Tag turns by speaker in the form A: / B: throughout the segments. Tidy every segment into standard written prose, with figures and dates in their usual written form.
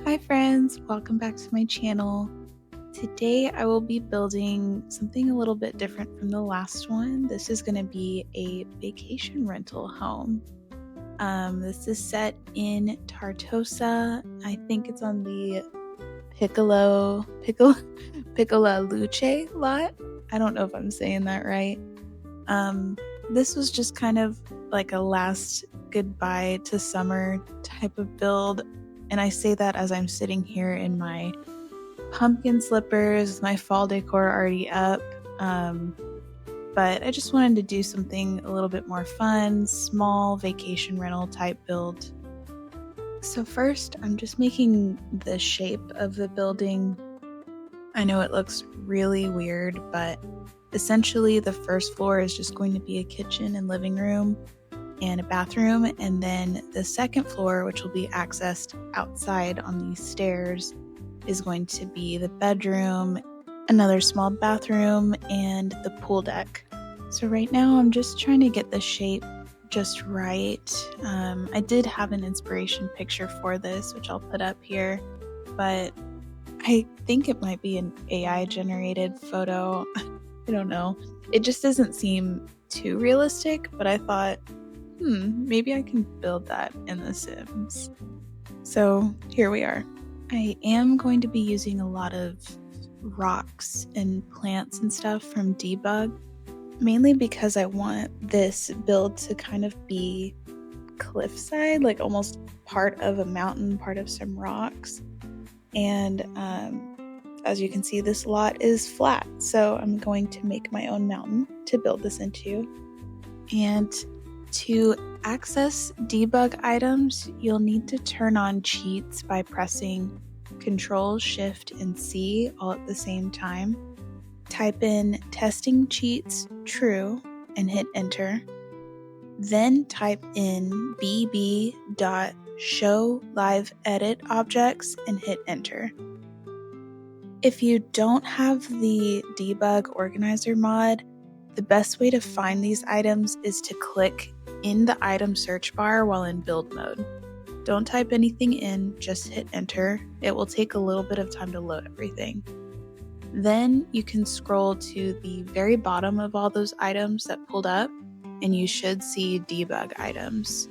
A: Hi friends, welcome back to my channel. Today I will be building something a little bit different from the last one. This is going to be a vacation rental home. This is set in Tartosa. I think it's on the Piccola Luce lot. I don't know if I'm saying that right. This was just kind of like a last goodbye to summer type of build. And I say that as I'm sitting here in my pumpkin slippers with my fall decor already up. But I just wanted to do something a little bit more fun, small vacation rental type build. So first, I'm just making the shape of the building. I know it looks really weird, but essentially the first floor is just going to be a kitchen and living room and a bathroom, and then the second floor, which will be accessed outside on these stairs, is going to be the bedroom, another small bathroom, and the pool deck. So right now I'm just trying to get the shape just right. I did have an inspiration picture for this, which I'll put up here, but I think it might be an AI generated photo. I don't know. It just doesn't seem too realistic, but I thought, maybe I can build that in The Sims. So here we are. I am going to be using a lot of rocks and plants and stuff from Debug, mainly because I want this build to kind of be cliffside, like almost part of a mountain, part of some rocks. And as you can see, this lot is flat, so I'm going to make my own mountain to build this into. And to access debug items, you'll need to turn on cheats by pressing Control, Shift, and C all at the same time. Type in testing cheats true and hit enter. Then type in bb.show live edit objects and hit enter. If you don't have the debug organizer mod, the best way to find these items is to click in the item search bar while in build mode. Don't type anything in, just hit enter. It will take a little bit of time to load everything. Then you can scroll to the very bottom of all those items that pulled up, and you should see debug items.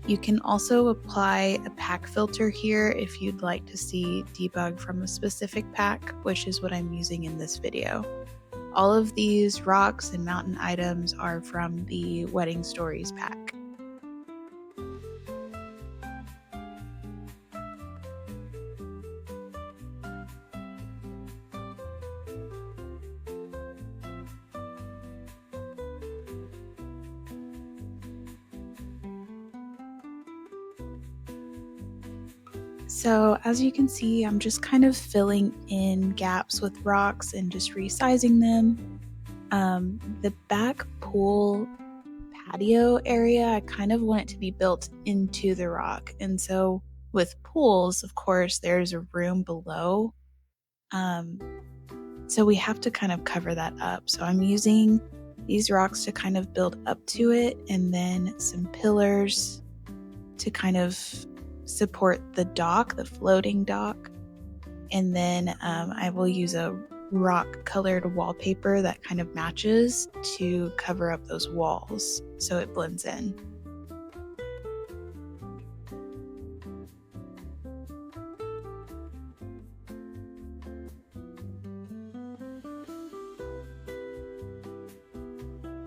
A: You can also apply a pack filter here if you'd like to see debug from a specific pack, which is what I'm using in this video. All of these rocks and mountain items are from the Wedding Stories pack. So as you can see, I'm just kind of filling in gaps with rocks and just resizing them. The back pool patio area, I kind of want it to be built into the rock. And so with pools, of course, there's a room below. So we have to kind of cover that up. So I'm using these rocks to kind of build up to it, and then some pillars to kind of support the dock, the floating dock. And then I will use a rock colored wallpaper that kind of matches to cover up those walls so it blends in.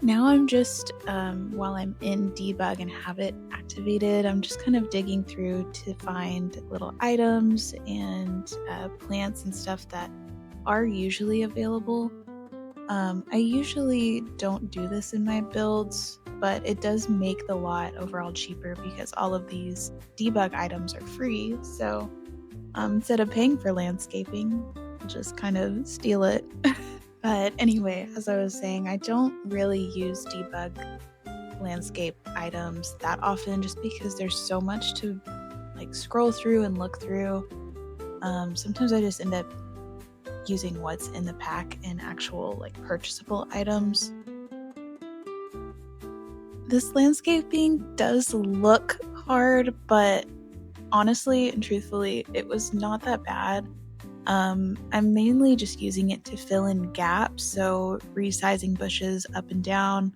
A: Now I'm just, while I'm in debug and have it activated, I'm just kind of digging through to find little items and plants and stuff that are usually available. I usually don't do this in my builds, but it does make the lot overall cheaper because all of these debug items are free. So instead of paying for landscaping, I'll just kind of steal it. But anyway, as I was saying, I don't really use debug landscape items that often just because there's so much to like scroll through and look through. Sometimes I just end up using what's in the pack and actual like purchasable items. This landscaping does look hard, but honestly and truthfully, it was not that bad. I'm mainly just using it to fill in gaps, so resizing bushes up and down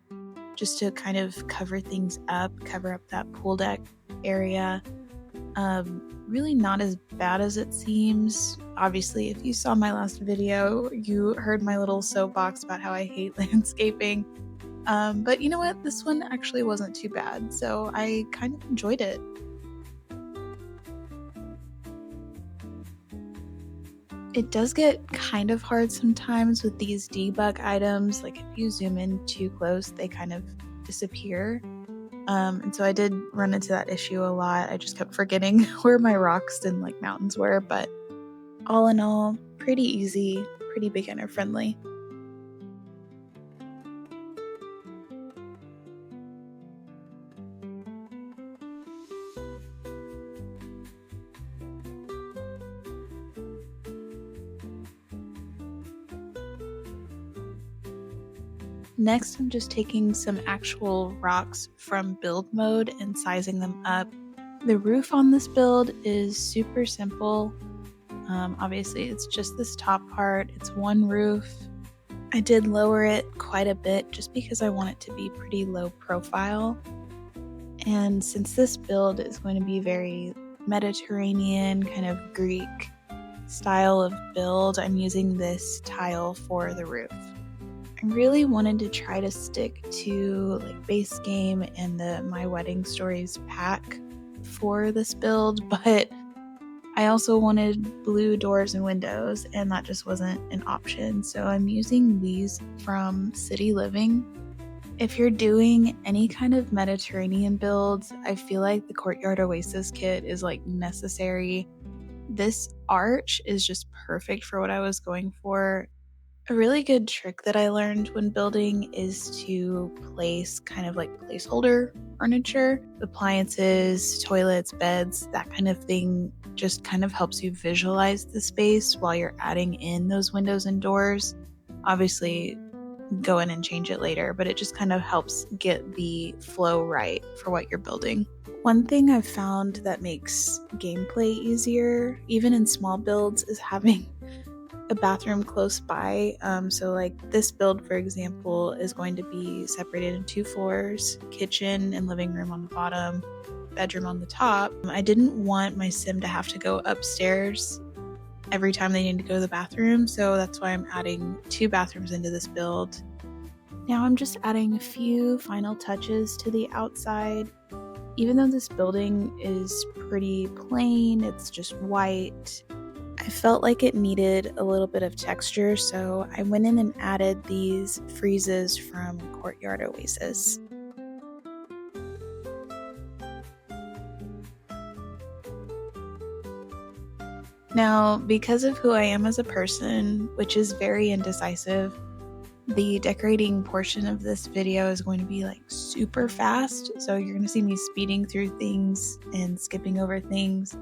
A: just to kind of cover things up, cover up that pool deck area. Really not as bad as it seems. Obviously, if you saw my last video, you heard my little soapbox about how I hate landscaping. But you know what? This one actually wasn't too bad, so I kind of enjoyed it. It does get kind of hard sometimes with these debug items. Like if you zoom in too close, they kind of disappear. And so I did run into that issue a lot. I just kept forgetting where my rocks and like mountains were, but all in all, pretty easy, pretty beginner friendly. Next, I'm just taking some actual rocks from build mode and sizing them up. The roof on this build is super simple. Obviously, it's just this top part. It's one roof. I did lower it quite a bit just because I want it to be pretty low profile. And since this build is going to be very Mediterranean, kind of Greek style of build, I'm using this tile for the roof. I really wanted to try to stick to like base game and the My Wedding Stories pack for this build, but I also wanted blue doors and windows, and that just wasn't an option. So I'm using these from City Living. If you're doing any kind of Mediterranean builds, I feel like the Courtyard Oasis kit is like necessary. This arch is just perfect for what I was going for. A really good trick that I learned when building is to place kind of like placeholder furniture, appliances, toilets, beds, that kind of thing just kind of helps you visualize the space while you're adding in those windows and doors. Obviously, go in and change it later, but it just kind of helps get the flow right for what you're building. One thing I've found that makes gameplay easier, even in small builds, is having a bathroom close by. So like this build, for example, is going to be separated in 2 floors, kitchen and living room on the bottom, bedroom on the top. I didn't want my sim to have to go upstairs every time they need to go to the bathroom, so that's why I'm adding 2 bathrooms into this build. Now I'm just adding a few final touches to the outside. Even though this building is pretty plain, it's just white, I felt like it needed a little bit of texture, so I went in and added these friezes from Courtyard Oasis. Now, because of who I am as a person, which is very indecisive, the decorating portion of this video is going to be like super fast, so you're going to see me speeding through things and skipping over things.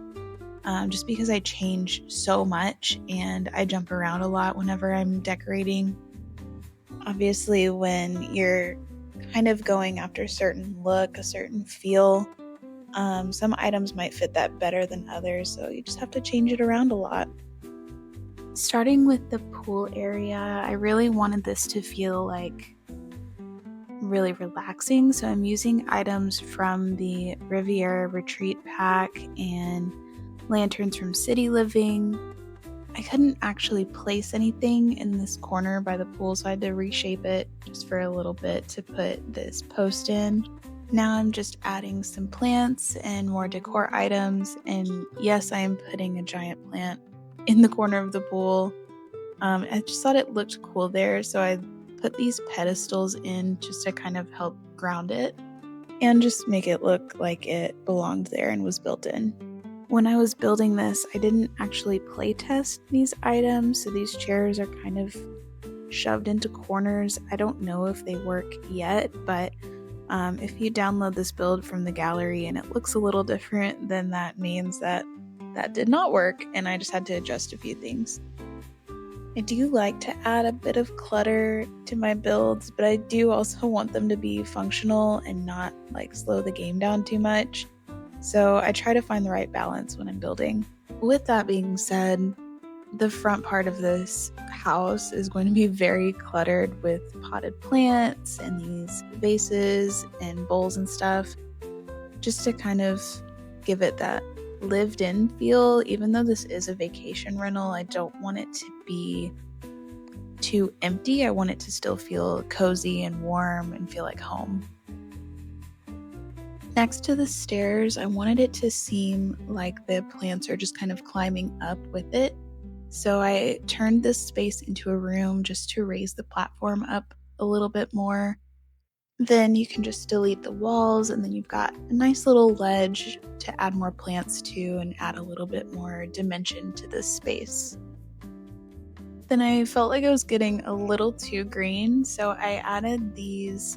A: Just because I change so much and I jump around a lot whenever I'm decorating. Obviously, when you're kind of going after a certain look, a certain feel, some items might fit that better than others, so you just have to change it around a lot. Starting with the pool area, I really wanted this to feel like really relaxing, so I'm using items from the Riviera Retreat pack and lanterns from City Living. I couldn't actually place anything in this corner by the pool, so I had to reshape it just for a little bit to put this post in. Now I'm just adding some plants and more decor items, and yes, I am putting a giant plant in the corner of the pool. I just thought it looked cool there, so I put these pedestals in just to kind of help ground it and just make it look like it belonged there and was built in. When I was building this, I didn't actually play test these items, so these chairs are kind of shoved into corners. I don't know if they work yet, but if you download this build from the gallery and it looks a little different, then that means that did not work, and I just had to adjust a few things. I do like to add a bit of clutter to my builds, but I do also want them to be functional and not like slow the game down too much. So I try to find the right balance when I'm building. With that being said, the front part of this house is going to be very cluttered with potted plants and these vases and bowls and stuff, just to kind of give it that lived in feel. Even though this is a vacation rental, I don't want it to be too empty. I want it to still feel cozy and warm and feel like home. Next to the stairs, I wanted it to seem like the plants are just kind of climbing up with it. So I turned this space into a room just to raise the platform up a little bit more. Then you can just delete the walls, and then you've got a nice little ledge to add more plants to and add a little bit more dimension to this space. Then I felt like I was getting a little too green, so I added these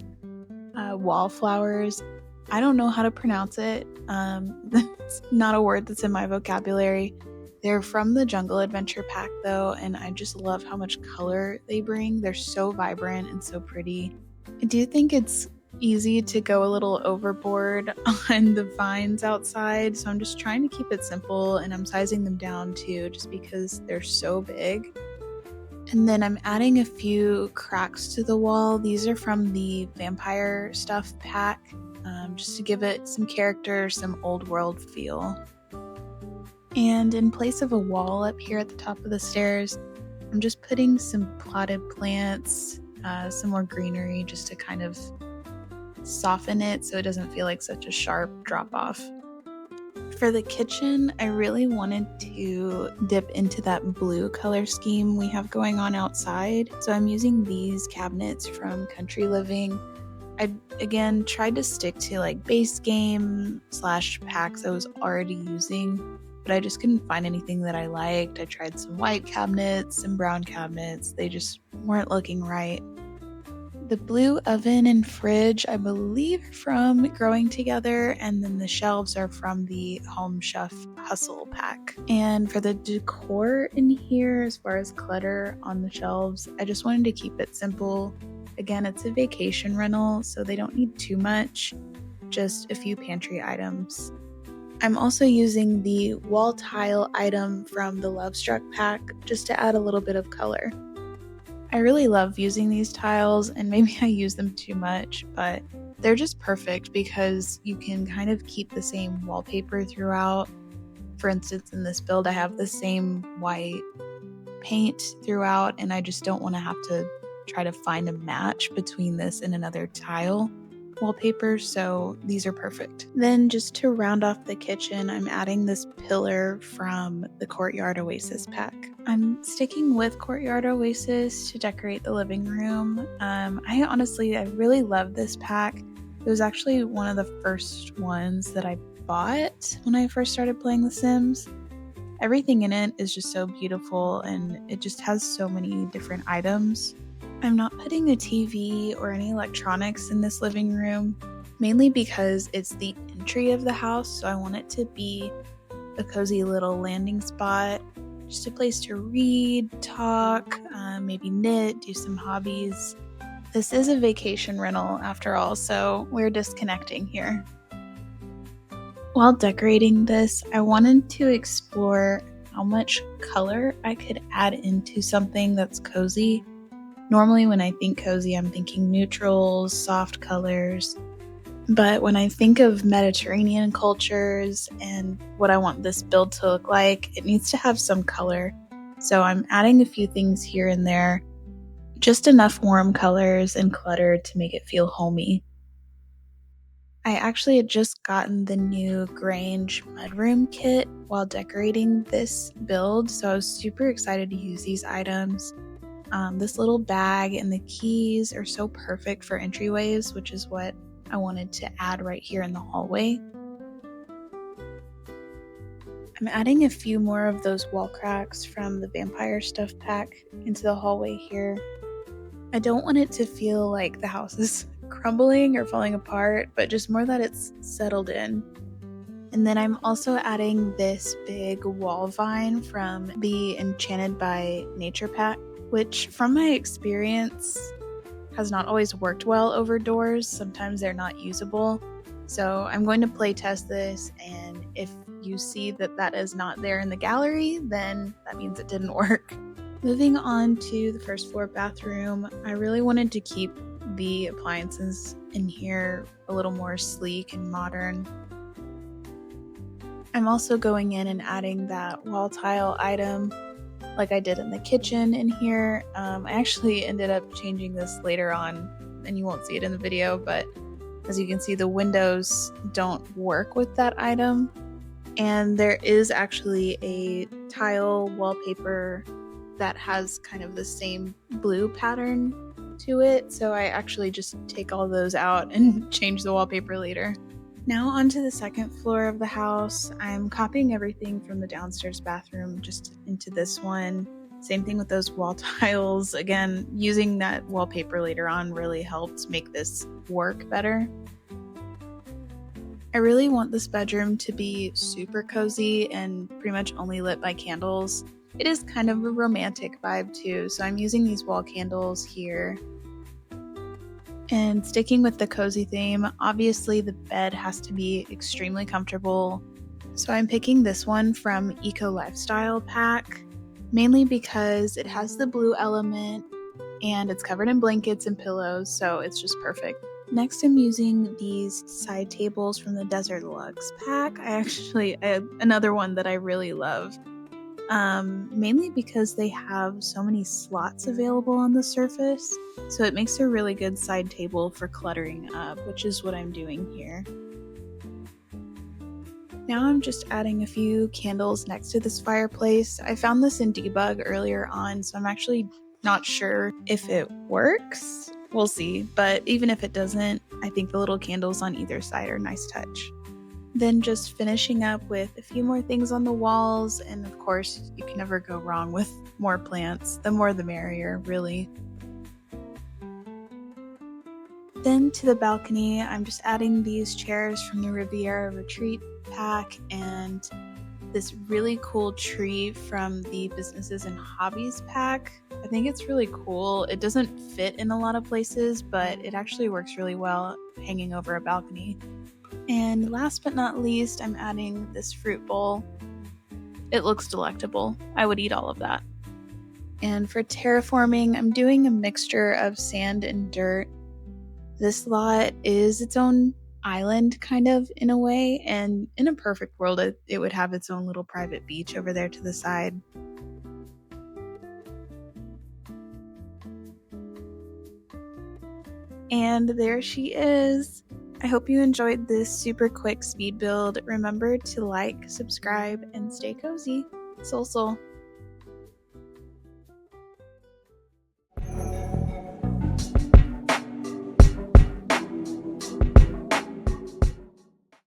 A: wallflowers. I don't know how to pronounce it. That's not a word that's in my vocabulary. They're from the Jungle Adventure pack though, and I just love how much color they bring. They're so vibrant and so pretty. I do think it's easy to go a little overboard on the vines outside, so I'm just trying to keep it simple, and I'm sizing them down too just because they're so big. And then I'm adding a few cracks to the wall. These are from the Vampire Stuff pack, just to give it some character, some old world feel. And in place of a wall up here at the top of the stairs, I'm just putting some potted plants, some more greenery, just to kind of soften it so it doesn't feel like such a sharp drop off. For the kitchen, I really wanted to dip into that blue color scheme we have going on outside. So I'm using these cabinets from Country Living. I, again, tried to stick to like base game / packs I was already using, but I just couldn't find anything that I liked. I tried some white cabinets, some brown cabinets. They just weren't looking right. The blue oven and fridge, I believe, are from Growing Together, and then the shelves are from the Home Chef Hustle pack. And for the decor in here, as far as clutter on the shelves, I just wanted to keep it simple. Again, it's a vacation rental, so they don't need too much, just a few pantry items. I'm also using the wall tile item from the Love Struck pack just to add a little bit of color. I really love using these tiles, and maybe I use them too much, but they're just perfect because you can kind of keep the same wallpaper throughout. For instance, in this build, I have the same white paint throughout, and I just don't want to have to try to find a match between this and another tile wallpaper, so these are perfect. Then just to round off the kitchen, I'm adding this pillar from the Courtyard Oasis pack. I'm sticking with Courtyard Oasis to decorate the living room. I really love this pack. It was actually one of the first ones that I bought when I first started playing The Sims. Everything in it is just so beautiful, and it just has so many different items. I'm not putting a TV or any electronics in this living room, mainly because it's the entry of the house, so I want it to be a cozy little landing spot, just a place to read, talk, maybe knit, do some hobbies. This is a vacation rental after all, so we're disconnecting here. While decorating this, I wanted to explore how much color I could add into something that's cozy. Normally when I think cozy, I'm thinking neutrals, soft colors. But when I think of Mediterranean cultures and what I want this build to look like, it needs to have some color. So I'm adding a few things here and there, just enough warm colors and clutter to make it feel homey. I actually had just gotten the new Grange mudroom kit while decorating this build, so I was super excited to use these items. This little bag and the keys are so perfect for entryways, which is what I wanted to add right here in the hallway. I'm adding a few more of those wall cracks from the Vampire Stuff pack into the hallway here. I don't want it to feel like the house is crumbling or falling apart, but just more that it's settled in. And then I'm also adding this big wall vine from the Enchanted by Nature pack, which from my experience has not always worked well over doors. Sometimes they're not usable. So I'm going to play test this, and if you see that that is not there in the gallery, then that means it didn't work. Moving on to the first floor bathroom, I really wanted to keep the appliances in here a little more sleek and modern. I'm also going in and adding that wall tile item like I did in the kitchen in here. I actually ended up changing this later on, and you won't see it in the video, but as you can see, the windows don't work with that item. And there is actually a tile wallpaper that has kind of the same blue pattern to it. So I actually just take all those out and change the wallpaper later. Now onto the second floor of the house. I'm copying everything from the downstairs bathroom just into this one. Same thing with those wall tiles. Again, using that wallpaper later on really helped make this work better. I really want this bedroom to be super cozy and pretty much only lit by candles. It is kind of a romantic vibe too, so I'm using these wall candles here. And sticking with the cozy theme, obviously the bed has to be extremely comfortable. So I'm picking this one from Eco Lifestyle Pack, mainly because it has the blue element and it's covered in blankets and pillows, so it's just perfect. Next, I'm using these side tables from the Desert Luxe pack. Another one that I really love. Mainly because they have so many slots available on the surface, so it makes a really good side table for cluttering up, which is what I'm doing here. Now I'm just adding a few candles next to this fireplace. I found this in debug earlier on, so I'm actually not sure if it works. We'll see, but even if it doesn't, I think the little candles on either side are a nice touch. Then just finishing up with a few more things on the walls, and of course, you can never go wrong with more plants. The more the merrier, really. Then to the balcony, I'm just adding these chairs from the Riviera Retreat pack and this really cool tree from the Businesses and Hobbies pack. I think it's really cool. It doesn't fit in a lot of places, but it actually works really well hanging over a balcony. And last but not least, I'm adding this fruit bowl. It looks delectable. I would eat all of that. And for terraforming, I'm doing a mixture of sand and dirt. This lot is its own island, kind of, in a way, and in a perfect world, it would have its own little private beach over there to the side. And there she is. I hope you enjoyed this super quick speed build. Remember to like, subscribe, and stay cozy. Sol Sol.